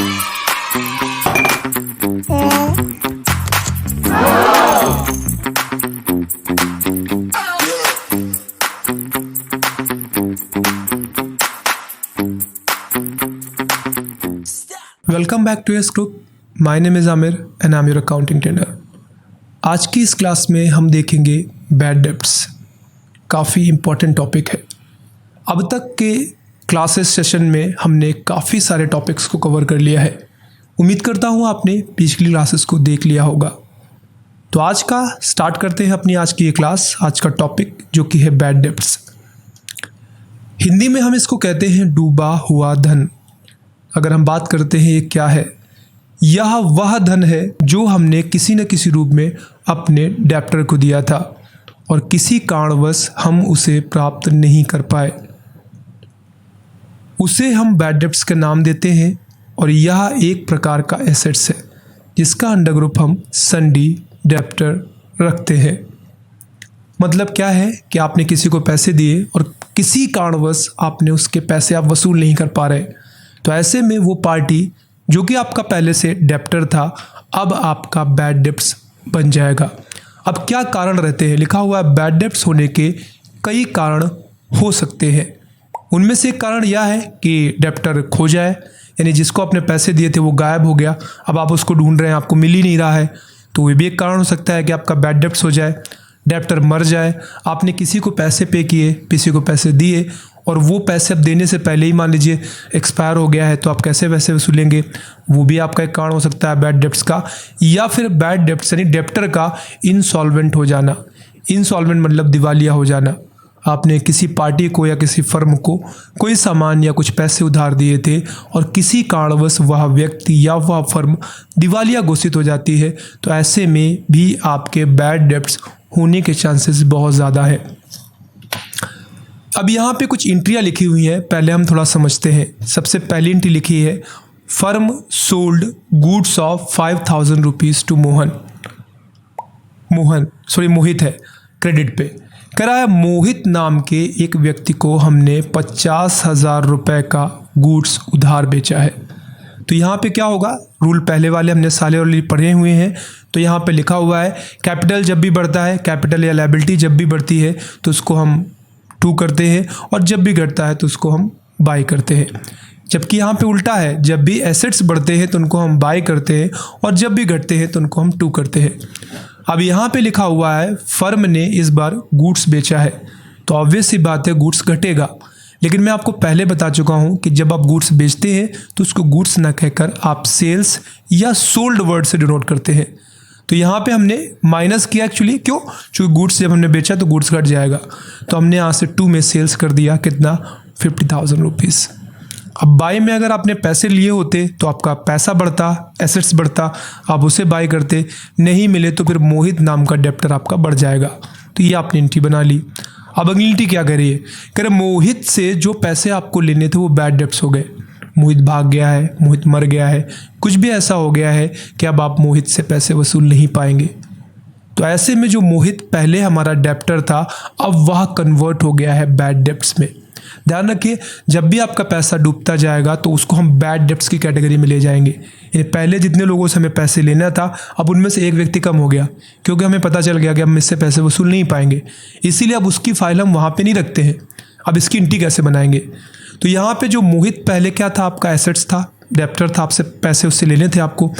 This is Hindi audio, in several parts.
Welcome back to S group. My name is Aamir and I am your accounting trainer. आज की इस क्लास में हम देखेंगे बैड डेब्ट्स। काफ़ी इम्पोर्टेंट टॉपिक है। अब तक के क्लासेस सेशन में हमने काफ़ी सारे टॉपिक्स को कवर कर लिया है। उम्मीद करता हूँ आपने पिछली क्लासेस को देख लिया होगा। तो आज का स्टार्ट करते हैं अपनी आज की ये क्लास। आज का टॉपिक जो कि है बैड डेब्ट्स। हिंदी में हम इसको कहते हैं डूबा हुआ धन। अगर हम बात करते हैं ये क्या है, यह वह धन है जो हमने किसी न किसी रूप में अपने डेप्टर को दिया था और किसी कारणवश हम उसे प्राप्त नहीं कर पाए। उसे हम बैड डेब्ट्स का नाम देते हैं और यह एक प्रकार का एसेट्स है जिसका अंडर ग्रुप हम सन्डी डेप्टर रखते हैं। मतलब क्या है कि आपने किसी को पैसे दिए और किसी कारणवश आपने उसके पैसे आप वसूल नहीं कर पा रहे, तो ऐसे में वो पार्टी जो कि आपका पहले से डेप्टर था अब आपका बैड डेब्ट्स बन जाएगा। अब क्या कारण रहते हैं, लिखा हुआ है बैड डेब्ट्स होने के कई कारण हो सकते हैं। उनमें से एक कारण यह है कि डेप्टर खो जाए, यानी जिसको आपने पैसे दिए थे वो गायब हो गया, अब आप उसको ढूंढ रहे हैं, आपको मिल ही नहीं रहा है, तो ये भी एक कारण हो सकता है कि आपका बैड डेब्ट्स हो जाए। डेप्टर मर जाए, आपने किसी को पैसे पे किए, किसी को पैसे दिए और वो पैसे अब देने से पहले ही मान लीजिए एक्सपायर हो गया है, तो आप कैसे पैसे वसूलेंगे, वो भी आपका एक कारण हो सकता है बैड डेब्ट्स का। या फिर बैड डेब्ट्स यानी डेप्टर का इंसॉल्वेंट हो जाना। इंसॉल्वेंट मतलब दिवालिया हो जाना। आपने किसी पार्टी को या किसी फर्म को कोई सामान या कुछ पैसे उधार दिए थे और किसी कारणवश वह व्यक्ति या वह फर्म दिवालिया घोषित हो जाती है, तो ऐसे में भी आपके बैड डेब्ट्स होने के चांसेस बहुत ज़्यादा है। अब यहाँ पे कुछ एंट्रियाँ लिखी हुई हैं, पहले हम थोड़ा समझते हैं। सबसे पहली एंट्री लिखी है, firm sold goods of 5,000 rupees to Mohit है क्रेडिट पे। कह रहा है मोहित नाम के एक व्यक्ति को हमने 50,000 रुपये का गुड्स उधार बेचा है। तो यहाँ पे क्या होगा, रूल पहले वाले हमने साले वाले पढ़े हुए हैं। तो यहाँ पे लिखा हुआ है कैपिटल जब भी बढ़ता है, कैपिटल या लायबिलिटी जब भी बढ़ती है तो उसको हम टू करते हैं और जब भी घटता है तो उसको हम बाय करते हैं। जबकि यहाँ पे उल्टा है, जब भी एसेट्स बढ़ते हैं तो उनको हम बाय करते हैं और जब भी घटते हैं तो उनको हम टू करते हैं। अब यहाँ पे लिखा हुआ है फर्म ने इस बार गुड्स बेचा है, तो ऑब्वियस सी बात है गुड्स घटेगा। लेकिन मैं आपको पहले बता चुका हूँ कि जब आप गुड्स बेचते हैं तो उसको गुड्स ना कहकर आप सेल्स या सोल्ड वर्ड से डिनोट करते हैं। तो यहाँ पे हमने माइनस किया एक्चुअली, क्यों? क्योंकि गुड्स जब हमने बेचा तो गुड्स घट जाएगा, तो हमने यहाँ से 2 में सेल्स कर दिया, कितना? 50,000 रुपीज़। अब बाय में अगर आपने पैसे लिए होते तो आपका पैसा बढ़ता, एसेट्स बढ़ता, आप उसे बाय करते, नहीं मिले तो फिर मोहित नाम का डेप्टर आपका बढ़ जाएगा। तो ये आपने एंट्री बना ली। अब अगली एंट्री क्या कह रही है, कह रहे मोहित से जो पैसे आपको लेने थे वो बैड डेब्ट्स हो गए। मोहित भाग गया है, मोहित मर गया है, कुछ भी ऐसा हो गया है कि अब आप मोहित से पैसे वसूल नहीं पाएंगे। तो ऐसे में जो मोहित पहले हमारा डेप्टर था अब वह कन्वर्ट हो गया है बैड डेब्ट्स में। ध्यान रखिए, जब भी आपका पैसा डूबता जाएगा तो उसको हम बैड डेब्ट्स की कैटेगरी में ले जाएंगे। ये पहले जितने लोगों से हमें पैसे लेना था अब उनमें से एक व्यक्ति कम हो गया, क्योंकि हमें पता चल गया कि हम इससे पैसे वसूल नहीं पाएंगे, इसीलिए अब उसकी फाइल हम वहाँ पे नहीं रखते हैं। अब इसकी एंट्री कैसे बनाएंगे? तो यहाँ पे जो मोहित पहले क्या था, आपका एसेट्स था, डेप्टर था, आपसे पैसे उससे लेने थे आपको,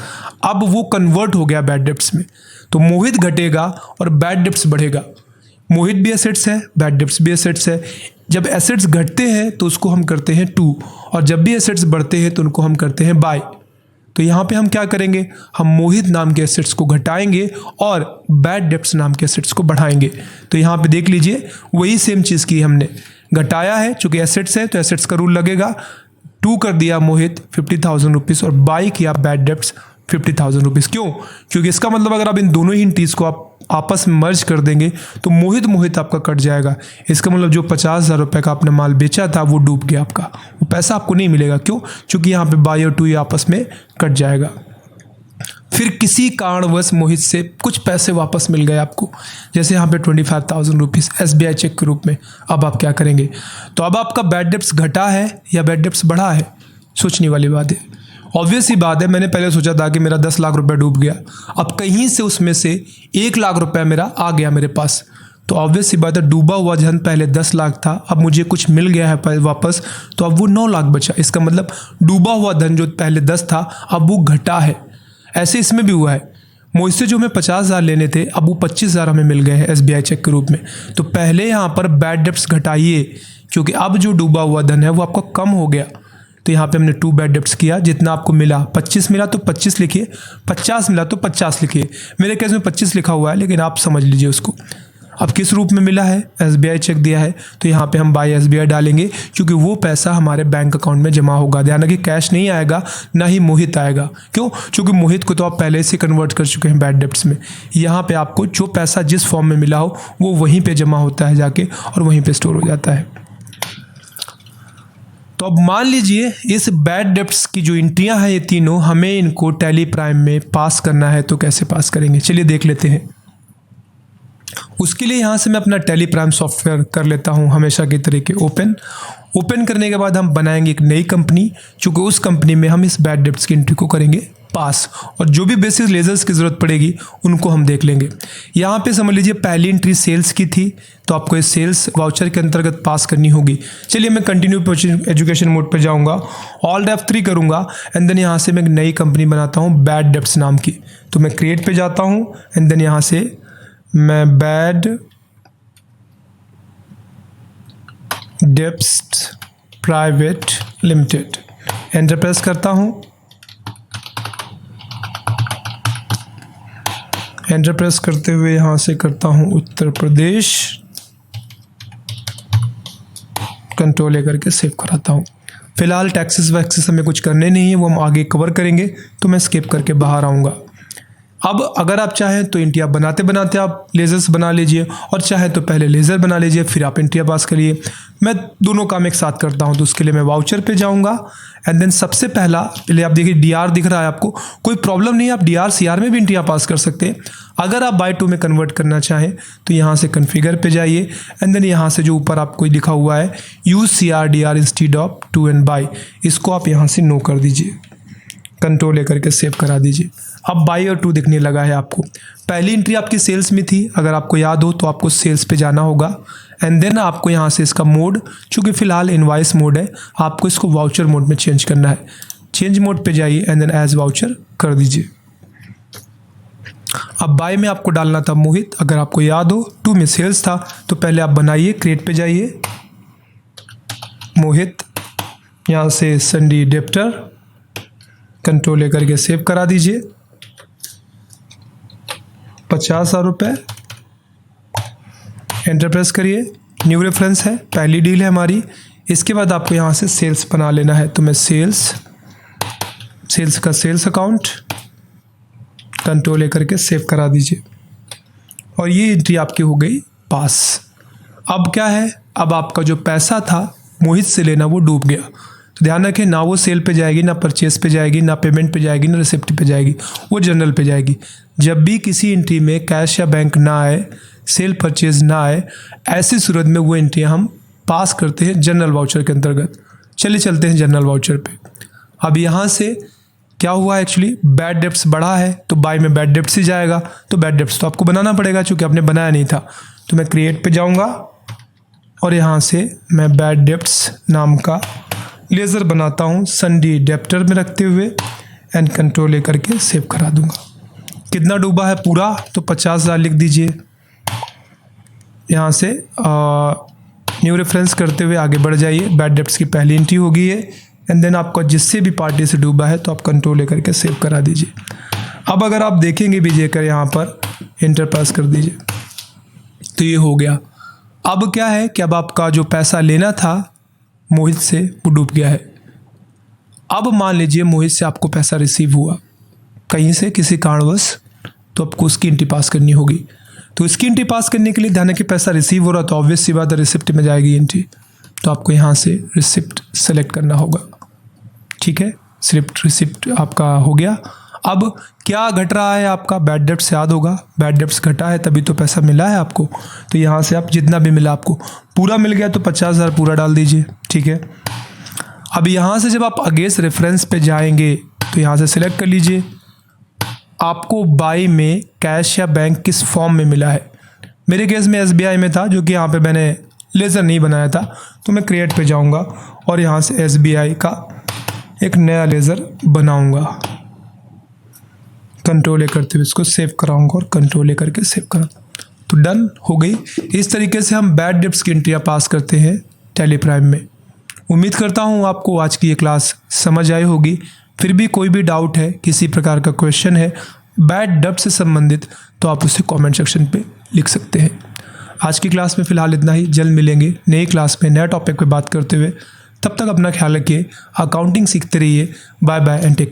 अब वो कन्वर्ट हो गया बैड डेब्ट्स में। तो मोहित घटेगा और बैड डेब्ट्स बढ़ेगा। मोहित भी एसेट्स है, बैड डेब्ट्स भी एसेट्स है। जब एसेट्स घटते हैं तो उसको हम करते हैं टू, और जब भी एसेट्स बढ़ते हैं तो उनको हम करते हैं बाय। तो यहाँ पे हम क्या करेंगे, हम मोहित नाम के एसेट्स को घटाएंगे और बैड डेब्ट्स नाम के एसेट्स को बढ़ाएंगे। तो यहाँ पे देख लीजिए वही सेम चीज़ की हमने, घटाया है चूँकि एसेट्स है तो एसेट्स का रूल लगेगा, टू कर दिया मोहित 50,000 रुपीज़ और बाय किया बैड डेब्ट्स 50,000 रुपीज़। क्यों? क्योंकि इसका मतलब अगर आप इन दोनों ही एंट्रीज को आप आपस में मर्ज कर देंगे तो मोहित आपका कट जाएगा। इसका मतलब जो 50,000 रुपये का आपने माल बेचा था वो डूब गया, आपका वो पैसा आपको नहीं मिलेगा। क्यों? क्योंकि यहाँ पे बाय और टू ये आपस में कट जाएगा। फिर किसी कारणवश मोहित से कुछ पैसे वापस मिल गए आपको, जैसे यहाँ पे 25,000 रुपीज़ SBI चेक के रूप में। अब आप क्या करेंगे? तो अब आपका बैड डेब्ट्स घटा है या बैड डेब्ट्स बढ़ा है, सोचने वाली बात है। ऑब्वियस ही बात है, मैंने पहले सोचा था कि मेरा 10 लाख रुपए डूब गया, अब कहीं से उसमें से 1 लाख रुपए मेरा आ गया मेरे पास, तो ऑब्वियस सी बात है डूबा हुआ धन पहले 10 लाख था, अब मुझे कुछ मिल गया है वापस, तो अब वो 9 लाख बचा। इसका मतलब डूबा हुआ धन जो पहले 10 था अब वो घटा है। ऐसे इसमें भी हुआ है, मुझसे जो हमें 50,000 लेने थे अब वो 25,000 हमें मिल गए हैं SBI चेक के रूप में। तो पहले यहाँ पर बैड डेब्ट्स घटाइए, क्योंकि अब जो डूबा हुआ धन है वो आपका कम हो गया। तो यहाँ पे हमने 2 बैड डेब्ट्स किया, जितना आपको मिला 25 मिला तो 25 लिखिए, 50 मिला तो 50 लिखिए। मेरे केस में 25 लिखा हुआ है, लेकिन आप समझ लीजिए उसको। अब किस रूप में मिला है, SBI चेक दिया है, तो यहाँ पे हम बाय SBI डालेंगे, क्योंकि वो पैसा हमारे बैंक अकाउंट में जमा होगा। ध्यान रखिए कैश नहीं आएगा, ना ही मोहित आएगा। क्यों? क्योंकि मोहित को तो आप पहले से कन्वर्ट कर चुके हैं बैड डेब्ट्स में। यहाँ पे आपको जो पैसा जिस फॉर्म में मिला हो वो वहीं पे जमा होता है जाके, और वहीं पे स्टोर हो जाता है। तो अब मान लीजिए इस बैड डेब्ट्स की जो एंट्रियाँ हैं ये तीनों, हमें इनको टैली प्राइम में पास करना है। तो कैसे पास करेंगे, चलिए देख लेते हैं। उसके लिए यहाँ से मैं अपना टैली प्राइम सॉफ्टवेयर कर लेता हूँ हमेशा की तरीके ओपन करने के बाद हम बनाएंगे एक नई कंपनी, चूँकि उस कंपनी में हम इस बैड डेब्ट्स की एंट्री को करेंगे पास, और जो भी बेसिक लेजर्स की ज़रूरत पड़ेगी उनको हम देख लेंगे। यहाँ पे समझ लीजिए पहली एंट्री सेल्स की थी, तो आपको इस सेल्स वाउचर के अंतर्गत पास करनी होगी। चलिए मैं कंटिन्यू एजुकेशन मोड पे जाऊँगा, ऑल F3 करूँगा, एंड देन यहाँ से मैं एक नई कंपनी बनाता हूँ बैड डेब्ट्स नाम की। तो मैं क्रिएट पे जाता हूँ, एंड देन यहाँ से मैं bad debts private limited enter press करता हूँ। एंटर प्रेस करते हुए यहाँ से करता हूँ उत्तर प्रदेश, कंट्रोल लेकर के सेव कराता हूँ। फिलहाल टैक्सेस वैक्सेस हमें कुछ करने नहीं है, वो हम आगे कवर करेंगे, तो मैं स्किप करके बाहर आऊँगा। अब अगर आप चाहें तो एंट्रियाँ बनाते बनाते आप लेजर्स बना लीजिए, और चाहे तो पहले लेज़र बना लीजिए फिर आप एंट्रियाँ पास करिए। मैं दोनों काम एक साथ करता हूं, तो उसके लिए मैं वाउचर पे जाऊंगा, एंड देन सबसे पहले आप देखिए DR दिख रहा है आपको, कोई प्रॉब्लम नहीं है, आप DR CR में भी एंट्रियाँ पास कर सकते हैं। अगर आप बाय 2 में कन्वर्ट करना चाहें तो यहाँ से कन्फिगर पे जाइए, एंड देन यहाँ से जो ऊपर आपको लिखा हुआ है use CR DR instead of 2 and by, इसको आप यहाँ से नो कर दीजिए, कंट्रोल लेकर के सेव करा दीजिए। अब बाई और 2 दिखने लगा है आपको। पहली एंट्री आपकी सेल्स में थी, अगर आपको याद हो तो आपको सेल्स पे जाना होगा, एंड देन आपको यहाँ से इसका मोड, चूँकि फिलहाल इनवाइस मोड है, आपको इसको वाउचर मोड में चेंज करना है। चेंज मोड पे जाइए, एंड देन एज वाउचर कर दीजिए। अब बाय में आपको डालना था मोहित, अगर आपको याद हो 2 में सेल्स था, तो पहले आप बनाइए, क्रिएट पे जाइए, मोहित, यहाँ से संडी डेप्टर, कंट्रोल लेकर के सेव करा दीजिए। 50,000 रुपये, एंटर प्रेस करिए, न्यू रेफरेंस है, पहली डील है हमारी। इसके बाद आपको यहाँ से सेल्स बना लेना है, तो मैं सेल्स का सेल्स अकाउंट, कंट्रोल लेकर के सेव करा दीजिए, और ये एंट्री आपकी हो गई पास। अब क्या है, अब आपका जो पैसा था मोहित से लेना वो डूब गया। तो ध्यान रखें, ना वो सेल पे जाएगी, ना परचेस पे जाएगी, ना पेमेंट पे जाएगी, ना रिसिप्ट पे जाएगी, वो जनरल पे जाएगी। जब भी किसी एंट्री में कैश या बैंक ना आए, सेल परचेज ना आए, ऐसी सूरत में वो एंट्री हम पास करते हैं जनरल वाउचर के अंतर्गत। चलिए चलते हैं जनरल वाउचर पे। अब यहाँ से क्या हुआ, एक्चुअली बैड डेब्ट्स बढ़ा है, तो बाय में बैड डेब्ट्स ही जाएगा, तो बैड डेब्ट्स तो आपको बनाना पड़ेगा, चूँकि आपने बनाया नहीं था। तो मैं क्रिएट पे जाऊँगा, और यहाँ से मैं बैड डेब्ट्स नाम का लेज़र बनाता हूँ, संडी डेप्टर में रखते हुए, एंड कंट्रोल लेकर के सेव करा दूंगा। कितना डूबा है पूरा, तो 50,000 लिख दीजिए। यहाँ से न्यू रेफरेंस करते हुए आगे बढ़ जाइए, बैड डेब्ट्स की पहली एंट्री हो गई है, एंड देन आपका जिससे भी पार्टी से डूबा है तो आप कंट्रोल लेकर के सेव करा दीजिए। अब अगर आप देखेंगे भी जेकर यहाँ पर एंटर पास कर दीजिए, तो ये हो गया। अब क्या है कि अब आपका जो पैसा लेना था मोहित से वो डूब गया है। अब मान लीजिए मोहित से आपको पैसा रिसीव हुआ कहीं से किसी कारणवश, तो आपको उसकी एंट्री पास करनी होगी। तो इसकी एंट्री पास करने के लिए ध्यान है कि पैसा रिसीव हो रहा, तो ऑब्वियस सी बात है रिसिप्ट में जाएगी एंट्री, तो आपको यहाँ से रिसिप्ट सेलेक्ट करना होगा। ठीक है, रिसिप्ट आपका हो गया। अब क्या घट रहा है आपका, बैड डेब्ट्स याद होगा, बैड डेब्ट्स घटा है तभी तो पैसा मिला है आपको। तो यहाँ से आप जितना भी मिला आपको पूरा मिल गया, तो 50,000 पूरा डाल दीजिए। ठीक है, अब यहाँ से जब आप अगेंस्ट रेफरेंस पे जाएंगे तो यहाँ से सिलेक्ट कर लीजिए आपको बाई में कैश या बैंक किस फॉर्म में मिला है। मेरे केस में SBI में था, जो कि यहाँ पे मैंने लेज़र नहीं बनाया था, तो मैं क्रिएट पे जाऊँगा और यहाँ से SBI का एक नया लेज़र बनाऊँगा। कंट्रोल ए करते हुए इसको सेव कराऊँगा और कंट्रोल ए करके सेव करा, तो डन हो गई। इस तरीके से हम बैड डेब्ट्स की एंट्रियाँ पास करते हैं टैली प्राइम में। उम्मीद करता हूँ आपको आज की ये क्लास समझ आई होगी। फिर भी कोई भी डाउट है, किसी प्रकार का क्वेश्चन है बैड डेब्ट से संबंधित, तो आप उसे कमेंट सेक्शन पे लिख सकते हैं। आज की क्लास में फ़िलहाल इतना ही। जल्द मिलेंगे नई क्लास में नए टॉपिक पे बात करते हुए। तब तक अपना ख्याल रखिए, अकाउंटिंग सीखते रहिए। Bye bye and take care.